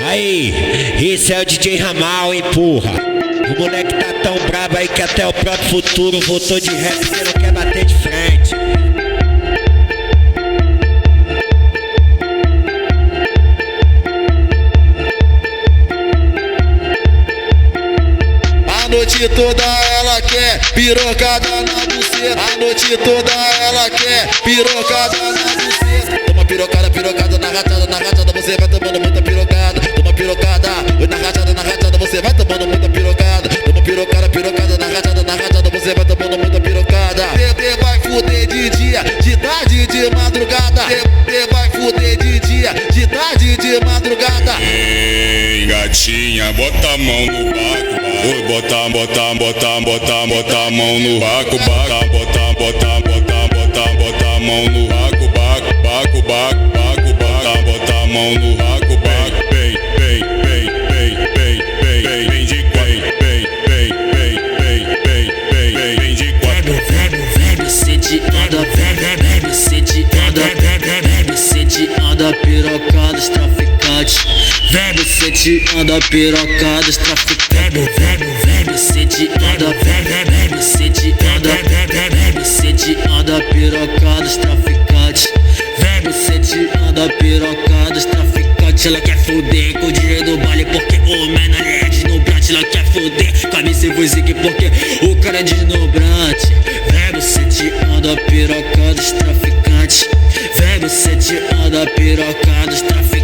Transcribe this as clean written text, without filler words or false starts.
Aí, esse é o DJ Ramal, hein, porra. O moleque tá tão brabo aí que até o próprio futuro voltou de rap, você não quer bater de frente. A noite toda ela quer pirocada na buceta. A noite toda ela quer pirocada na buceta. Toma pirocada, pirocada na rachada, você vai tomando muita pirocada. Toma pirocada, na rachada, você vai tomando muita pirocada. Toma pirocada, pirocada na rachada, você vai tomando muita pirocada. Você vai fuder de dia, de tarde, de madrugada. Você vai fuder de dia, de tarde, de madrugada. Ei, gatinha, bota a mão no baco. Bota a mão no baco, bota a mão no baco, bota a mão no baco, vem de Vem sediando, vem sediando pirocada os traficantes. Vem sediando pirocada os traficantes. Vem sediando, vem sediando pirocada os traficantes. Vem sediando pirocada os traficantes. Ela quer fuder com o DJ do baile porque o menor é deslumbrante. Ela quer fuder com a MC Vuzik porque o cara é deslumbrante. Vem sediando pirocada os traficantes. Vem sediando pirocada os traficantes.